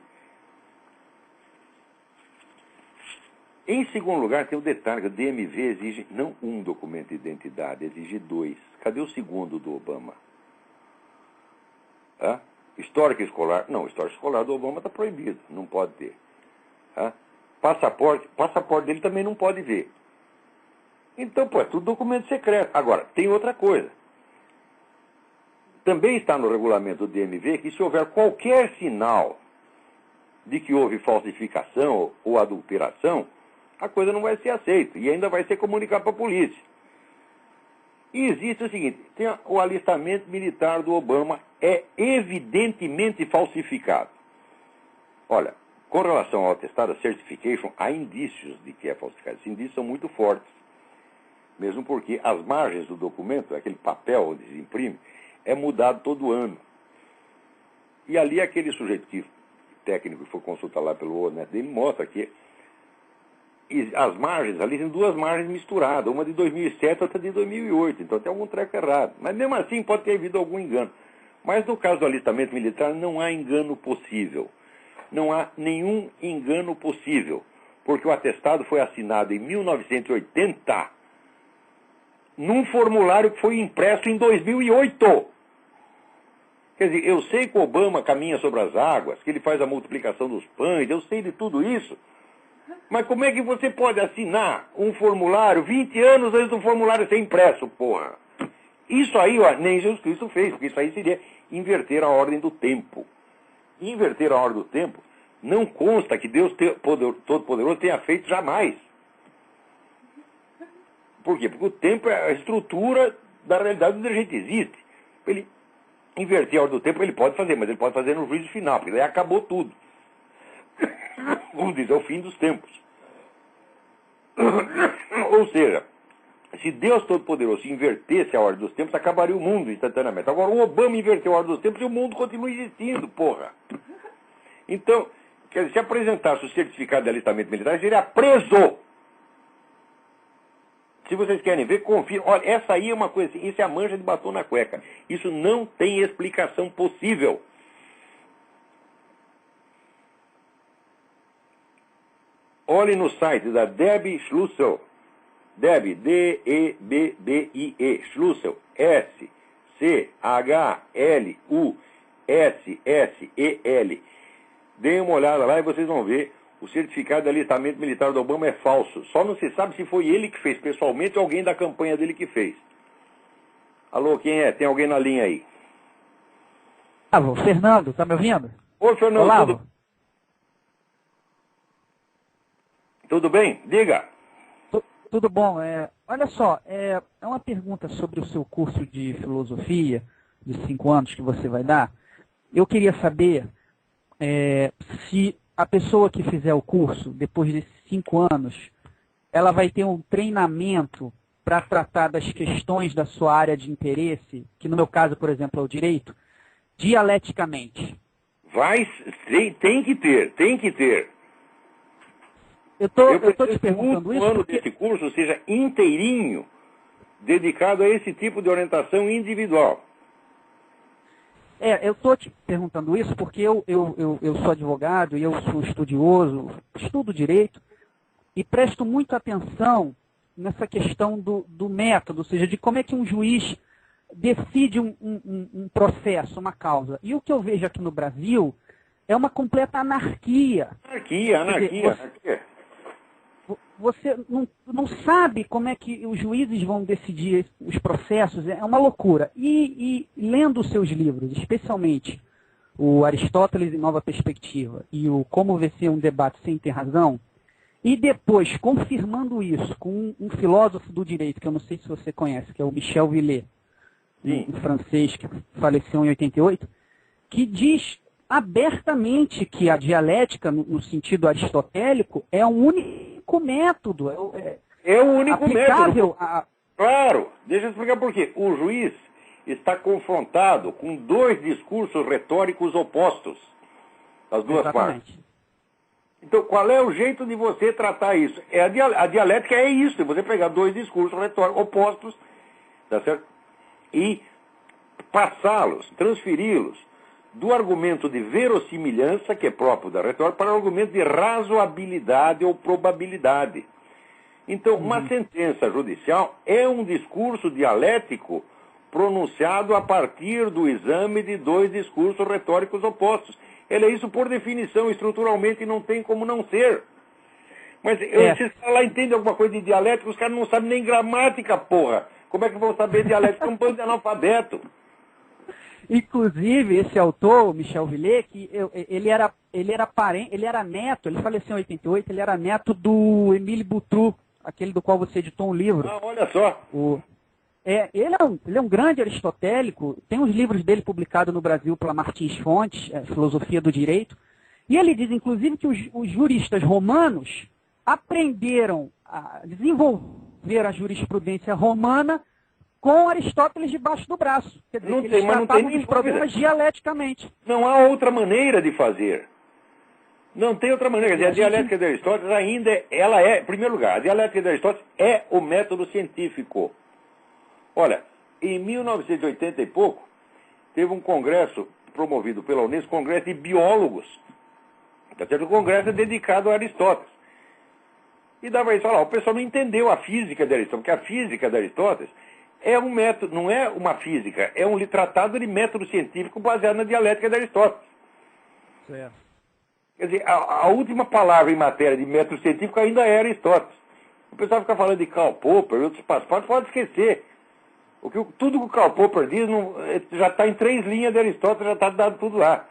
Em segundo lugar, tem o detalhe que o DMV exige não um documento de identidade, exige 2. Cadê o segundo do Obama? Hã? Histórico escolar? Não, histórico escolar do Obama está proibido, não pode ter. Hã? Passaporte dele também não pode ver. Então, pô, é tudo documento secreto. Agora, tem outra coisa. Também está no regulamento do DMV que se houver qualquer sinal de que houve falsificação ou adulteração, a coisa não vai ser aceita e ainda vai ser comunicado para a polícia. E existe o seguinte, tem o alistamento militar do Obama é evidentemente falsificado. Olha, com relação ao atestado certification, há indícios de que é falsificado. Esses indícios são muito fortes. Mesmo porque as margens do documento, aquele papel onde se imprime, é mudado todo ano. E ali aquele sujeito técnico que foi consultar lá pelo ONET dele mostra que as margens, ali tem 2 margens misturadas, uma de 2007 e outra de 2008, então tem algum treco errado. Mas mesmo assim pode ter havido algum engano. Mas no caso do alistamento militar não há engano possível. Não há nenhum engano possível, porque o atestado foi assinado em 1980, num formulário que foi impresso em 2008. Quer dizer, eu sei que o Obama caminha sobre as águas, que ele faz a multiplicação dos pães, eu sei de tudo isso. Mas como é que você pode assinar um formulário 20 anos antes do formulário ser impresso, porra? Isso aí, ó, nem Jesus Cristo fez, porque isso aí seria inverter a ordem do tempo. Inverter a ordem do tempo não consta que Deus Todo-Poderoso tenha feito jamais. Por quê? Porque o tempo é a estrutura da realidade onde a gente existe. Ele inverter a ordem do tempo ele pode fazer, mas ele pode fazer no juízo final, porque daí acabou tudo. Como diz, é o fim dos tempos. Ou seja, se Deus Todo-Poderoso invertesse a ordem dos tempos, acabaria o mundo instantaneamente. Agora, o Obama inverteu a ordem dos tempos e o mundo continua existindo, porra. Então, quer dizer, se apresentasse o certificado de alistamento militar, ele seria preso. Se vocês querem ver, confiram. Olha, essa aí é uma coisa assim, isso é a mancha de batom na cueca. Isso não tem explicação possível. Olhe no site da Debbie Schlussel. Debbie, D-E-B-B-I-E, Schlussel, S-C-H-L-U-S-S-E-L. Deem uma olhada lá e vocês vão ver. O certificado de alistamento militar do Obama é falso. Só não se sabe se foi ele que fez pessoalmente ou alguém da campanha dele que fez. Alô, quem é? Tem alguém na linha aí? Olavo, Fernando, tá me ouvindo? Oi, Fernando. Olavo. Tudo bem? Diga. Tudo bom. Olha só, é uma pergunta sobre o seu curso de filosofia de 5 anos que você vai dar. Eu queria saber se a pessoa que fizer o curso, depois de 5 anos, ela vai ter um treinamento para tratar das questões da sua área de interesse, que no meu caso, por exemplo, é o direito, dialeticamente. Tem que ter. Eu estou te perguntando isso. O ano desse curso seja inteirinho dedicado a esse tipo de orientação individual. Eu estou te perguntando isso porque eu sou advogado e eu sou estudioso, estudo direito e presto muita atenção nessa questão do método, ou seja, de como é que um juiz decide um processo, uma causa. E o que eu vejo aqui no Brasil é uma completa anarquia. Anarquia. Você não sabe como é que os juízes vão decidir os processos, é uma loucura. E lendo os seus livros, especialmente o Aristóteles em Nova Perspectiva e o Como Vencer um Debate Sem Ter Razão, e depois confirmando isso com um filósofo do direito, que eu não sei se você conhece, que é o Michel Villet, um francês que faleceu em 88, que diz abertamente que a dialética, no sentido aristotélico, é um único método. É o único método. A... Claro, deixa eu explicar por quê. O juiz está confrontado com dois discursos retóricos opostos, as duas partes. Então, qual é o jeito de você tratar isso? A dialética é isso, você pegar dois discursos retóricos opostos, tá certo? E passá-los, transferi-los do argumento de verossimilhança, que é próprio da retórica, para o argumento de razoabilidade ou probabilidade. Então, uma sentença judicial é um discurso dialético pronunciado a partir do exame de dois discursos retóricos opostos. Ele é isso por definição, estruturalmente não tem como não ser. Mas esses caras lá entendem alguma coisa de dialética, os caras não sabem nem gramática, porra. Como é que vão saber dialética? É um bando de analfabeto. Inclusive, esse autor, Michel Villet, que ele era neto, ele faleceu em 88, ele era neto do Émile Boutroux, aquele do qual você editou um livro. Ah, olha só. Ele é um grande aristotélico, tem os livros dele publicados no Brasil pela Martins Fontes, Filosofia do Direito, e ele diz, inclusive, que os juristas romanos aprenderam a desenvolver a jurisprudência romana com Aristóteles debaixo do braço. Quer dizer, eles tratavam os problemas dialeticamente. Não há outra maneira de fazer. Não tem outra maneira. Quer dizer, a dialética de Aristóteles ainda, em primeiro lugar, a dialética de Aristóteles é o método científico. Olha, em 1980 e pouco, teve um congresso promovido pela Unesco, congresso de biólogos. Tá certo? O congresso é dedicado a Aristóteles. E dava isso, o pessoal não entendeu a física de Aristóteles, porque a física de Aristóteles é um método, não é uma física, é um tratado de método científico baseado na dialética de Aristóteles. Certo. Quer dizer, a última palavra em matéria de método científico ainda é Aristóteles. O pessoal fica falando de Karl Popper e outros passaportes, pode esquecer. Tudo que o Karl Popper diz já está em 3 linhas de Aristóteles, já está dado tudo lá.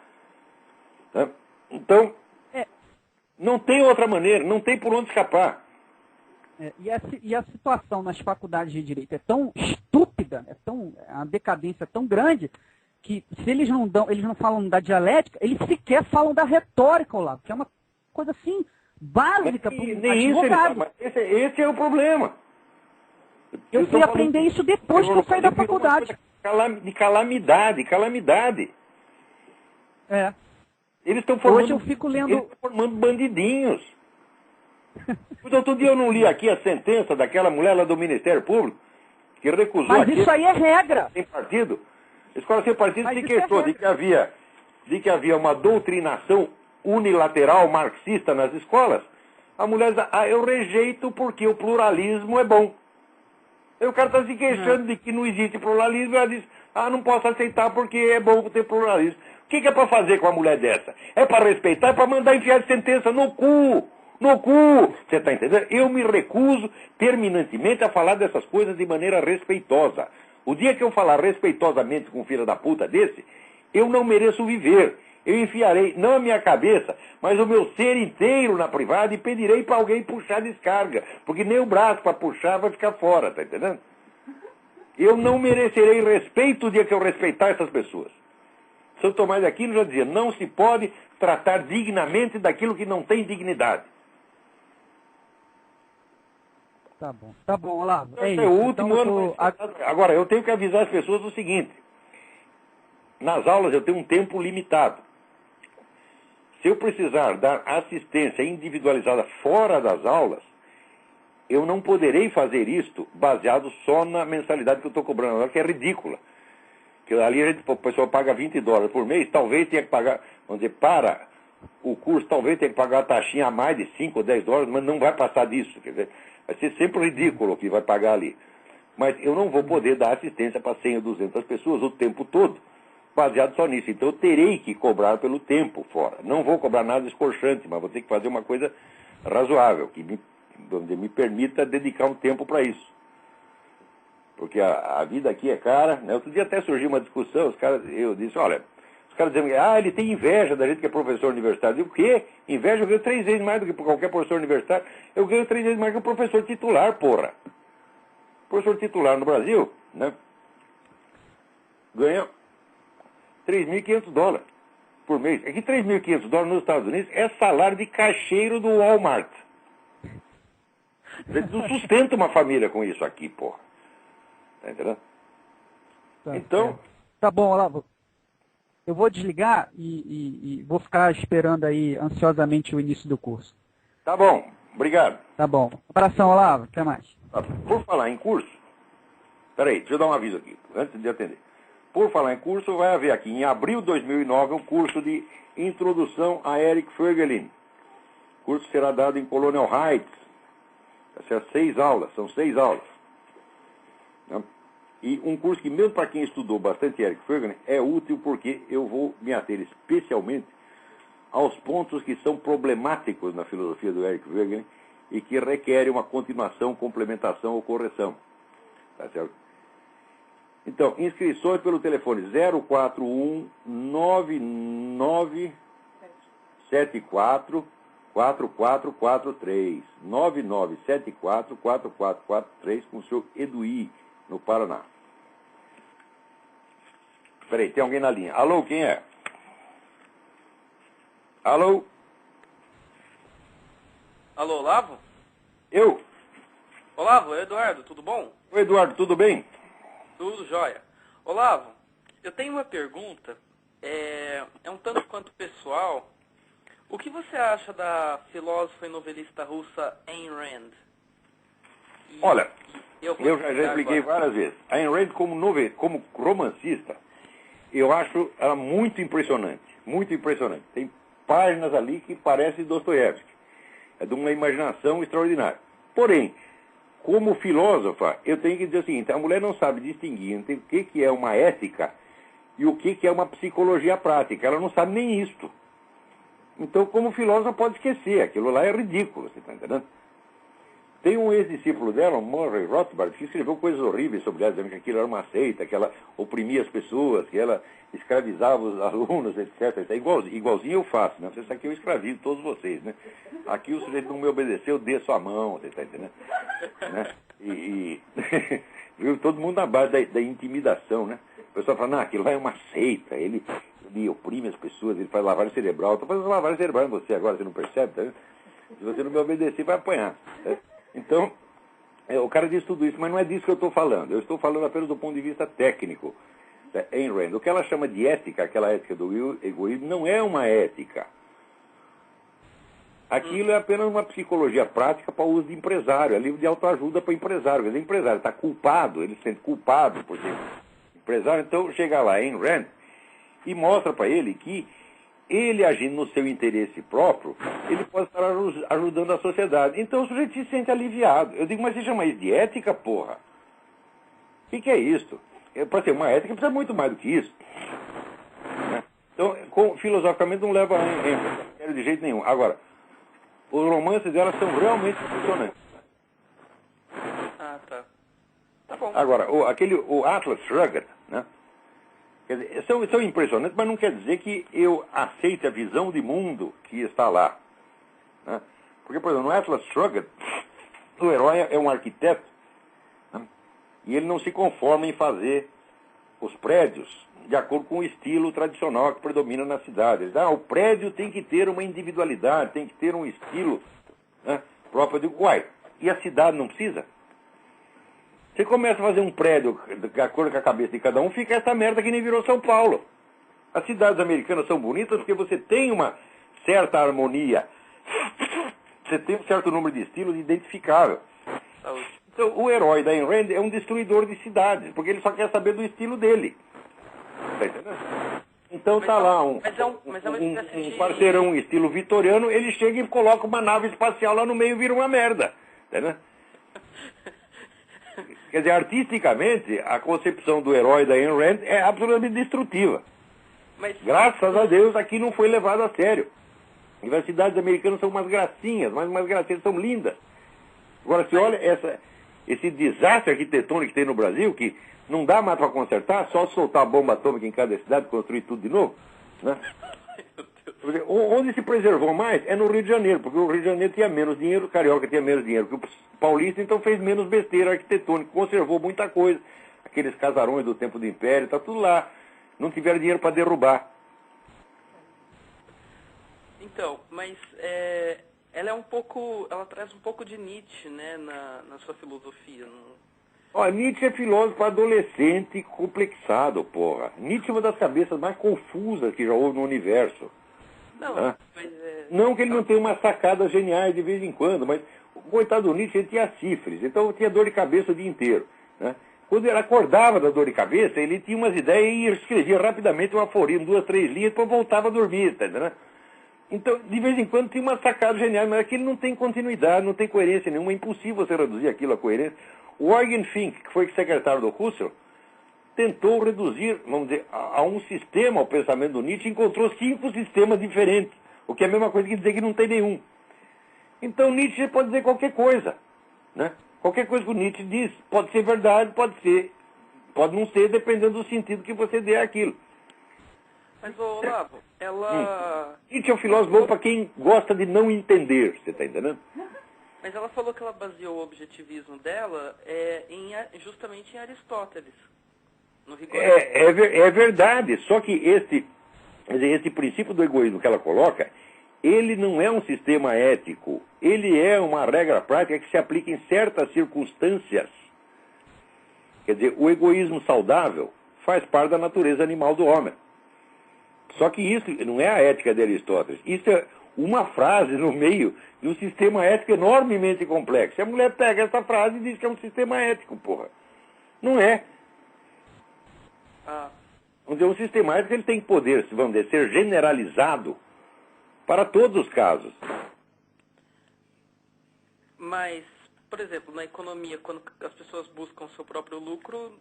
Tá? Então, não tem outra maneira, não tem por onde escapar. E a situação nas faculdades de Direito é tão estúpida, a decadência é tão grande, que se eles não falam da dialética, eles sequer falam da retórica, Olavo, que é uma coisa assim, básica para um advogado. Esse é o problema. Eu fui aprender isso depois que eu saí da faculdade. De calamidade. Eles estão formando, hoje eu fico lendo... formando bandidinhos. Outro dia eu não li aqui a sentença daquela mulher lá do Ministério Público, que recusou... Mas isso aí é regra. Sem partido. A escola sem partido se queixou de que havia uma doutrinação unilateral marxista nas escolas. A mulher diz, eu rejeito porque o pluralismo é bom. Aí o cara está se queixando de que não existe pluralismo, e ela diz, não posso aceitar porque é bom ter pluralismo. O que é para fazer com uma mulher dessa? É para respeitar, é para mandar enfiar sentença no cu. No cu! Você está entendendo? Eu me recuso terminantemente a falar dessas coisas de maneira respeitosa. O dia que eu falar respeitosamente com um filho da puta desse, eu não mereço viver. Eu enfiarei, não a minha cabeça, mas o meu ser inteiro na privada e pedirei para alguém puxar a descarga. Porque nem o braço para puxar vai ficar fora, tá entendendo? Eu não merecerei respeito o dia que eu respeitar essas pessoas. São Tomás de Aquino já dizia, não se pode tratar dignamente daquilo que não tem dignidade. Tá bom, Olavo. É o último ano. Agora, eu tenho que avisar as pessoas o seguinte. Nas aulas eu tenho um tempo limitado. Se eu precisar dar assistência individualizada fora das aulas, eu não poderei fazer isto baseado só na mensalidade que eu estou cobrando agora, que é ridícula. Porque ali a pessoa paga $20 por mês, talvez tenha que pagar, vamos dizer, para o curso, talvez tenha que pagar uma taxinha a mais de $5 ou $10, mas não vai passar disso. Quer dizer, vai ser sempre ridículo o que vai pagar ali. Mas eu não vou poder dar assistência para 100 ou 200 pessoas o tempo todo, baseado só nisso. Então eu terei que cobrar pelo tempo fora. Não vou cobrar nada escorchante, mas vou ter que fazer uma coisa razoável, que me permita dedicar um tempo para isso. Porque a vida aqui é cara, né? Outro dia até surgiu uma discussão, eu disse, olha, os caras dizendo, ele tem inveja da gente que é professor universitário. Eu digo, o quê? Inveja? Eu ganho 3 vezes mais do que qualquer professor universitário. Eu ganho 3 vezes mais que o professor titular, porra. O professor titular no Brasil, né, ganha $3.500 por mês. É que $3.500 nos Estados Unidos é salário de caixeiro do Walmart. Não sustenta uma família com isso aqui, porra. Tá entendendo? Tá, então... Tá bom, Olavo. Eu vou desligar e vou ficar esperando aí ansiosamente o início do curso. Tá bom, obrigado. Tá bom. Abração, Olavo. Até mais. Por falar em curso... Peraí, deixa eu dar um aviso aqui, antes de atender. Por falar em curso, vai haver aqui em abril de 2009 um curso de Introdução a Eric Voegelin. O curso será dado em Colonial Heights. Vai ser 6 aulas, são 6 aulas. E um curso que, mesmo para quem estudou bastante Eric Voegelin, é útil porque eu vou me ater especialmente aos pontos que são problemáticos na filosofia do Eric Voegelin e que requerem uma continuação, complementação ou correção. Tá certo? Então, inscrições pelo telefone 041-9974-4443. 9974-4443 com o seu Eduí, no Paraná. Peraí, tem alguém na linha. Alô, quem é? Alô? Alô, Olavo? Eu? Olavo, é Eduardo, tudo bom? Oi, Eduardo, tudo bem? Tudo jóia. Olavo, eu tenho uma pergunta, é um tanto quanto pessoal. O que você acha da filósofa e novelista russa Ayn Rand? Olha, eu já expliquei agora várias vezes. A Ayn Rand, como romancista, eu acho ela muito impressionante. Muito impressionante. Tem páginas ali que parecem Dostoiévski. É de uma imaginação extraordinária. Porém, como filósofa, eu tenho que dizer o seguinte, a mulher não sabe distinguir entre o que é uma ética e o que é uma psicologia prática. Ela não sabe nem isto. Então, como filósofa, pode esquecer. Aquilo lá é ridículo, você está entendendo? Tem um ex-discípulo dela, Murray Rothbard, que escreveu coisas horríveis sobre ela, dizendo que aquilo era uma seita, que ela oprimia as pessoas, que ela escravizava os alunos, etc. Igualzinho eu faço, né? Você sabe que eu escravizo todos vocês, né? Aqui o sujeito não me obedeceu, eu desço a mão, você está entendendo? Né? Viu? Todo mundo na base da intimidação, né? O pessoal fala, não, aquilo lá é uma seita, ele oprime as pessoas, ele faz lavagem cerebral. Estou fazendo lavagem cerebral em você agora, você não percebe, tá vendo? Se você não me obedecer, vai apanhar. Tá? Então, o cara diz tudo isso, mas não é disso que eu estou falando. Eu estou falando apenas do ponto de vista técnico. Ayn Rand, o que ela chama de ética, aquela ética do egoísmo, não é uma ética. Aquilo é apenas uma psicologia prática para o uso de empresário, é livro de autoajuda para empresário. Quer dizer, o empresário está culpado, ele se sente culpado por ser empresário, então chega lá Ayn Rand e mostra para ele que ele agindo no seu interesse próprio, ele pode estar ajudando a sociedade. Então o sujeito se sente aliviado. Eu digo, mas você chama isso de ética, porra? O que é isso? Para ser uma ética precisa muito mais do que isso. Né? Então, filosoficamente não leva a ênfase de jeito nenhum. Agora, os romances dela são realmente impressionantes. Ah, tá. Tá bom. Agora, o Atlas Shrugged, né? Quer dizer, são impressionantes, mas não quer dizer que eu aceite a visão de mundo que está lá. Né? Porque, por exemplo, no Atlas Shrugged, o herói é um arquiteto, né? E ele não se conforma em fazer os prédios de acordo com o estilo tradicional que predomina na cidade. Ele diz, o prédio tem que ter uma individualidade, tem que ter um estilo, né, próprio. Eu digo, uai, e a cidade não precisa? Você começa a fazer um prédio de acordo com a cabeça de cada um, fica essa merda que nem virou São Paulo. As cidades americanas são bonitas porque você tem uma certa harmonia. Você tem um certo número de estilos identificável. Então, o herói da Ayn Rand é um destruidor de cidades, porque ele só quer saber do estilo dele. Tá entendendo? Então tá lá um parceirão estilo vitoriano, ele chega e coloca uma nave espacial lá no meio e vira uma merda. Entendeu? Quer dizer, artisticamente, a concepção do herói da Ayn Rand é absolutamente destrutiva. Graças a Deus, aqui não foi levado a sério. Universidades americanas são umas gracinhas, mas umas gracinhas são lindas. Agora, se olha esse desastre arquitetônico que tem no Brasil, que não dá mais para consertar, só soltar a bomba atômica em cada cidade e construir tudo de novo, né? Onde se preservou mais é no Rio de Janeiro, porque o Rio de Janeiro tinha menos dinheiro, o Carioca tinha menos dinheiro que o paulista, então fez menos besteira arquitetônica, conservou muita coisa. Aqueles casarões do tempo do Império, está tudo lá. Não tiveram dinheiro para derrubar. Então, mas ela traz um pouco de Nietzsche, né, na sua filosofia. Ó, Nietzsche é filósofo adolescente complexado, porra. Nietzsche é uma das cabeças mais confusas que já houve no universo. Não, não que ele não tenha umas sacadas geniais de vez em quando, mas o coitado do Nietzsche, ele tinha sífilis, então tinha dor de cabeça o dia inteiro, né? Quando ele acordava da dor de cabeça, ele tinha umas ideias e escrevia rapidamente um aforismo, 2, 3 linhas, depois voltava a dormir, tá entendendo? Então, de vez em quando tinha umas sacadas geniais, mas aquilo não tem continuidade, não tem coerência nenhuma, é impossível você reduzir aquilo a coerência. O Eugen Fink, que foi secretário do Husserl, tentou reduzir, vamos dizer, a um sistema o pensamento do Nietzsche, encontrou 5 sistemas diferentes, o que é a mesma coisa que dizer que não tem nenhum. Então Nietzsche pode dizer qualquer coisa, né? Qualquer coisa que o Nietzsche diz pode ser verdade, pode não ser, dependendo do sentido que você dê àquilo. Mas, Olavo, Nietzsche é um filósofo bom para quem gosta de não entender, você está entendendo? Mas ela falou que ela baseou o objetivismo dela justamente em Aristóteles. No rigor. É verdade, só que esse princípio do egoísmo que ela coloca, ele não é um sistema ético, ele é uma regra prática que se aplica em certas circunstâncias. Quer dizer, o egoísmo saudável faz parte da natureza animal do homem. Só que isso não é a ética de Aristóteles, isso é uma frase no meio de um sistema ético enormemente complexo. E a mulher pega essa frase e diz que é um sistema ético, porra. Não é. Vamos dizer, um sistema ético ele tem poder, vamos dizer, ser generalizado para todos os casos. Mas, por exemplo, na economia, quando as pessoas buscam seu próprio lucro,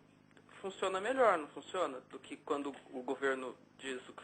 funciona melhor, não funciona? Do que quando o governo diz o que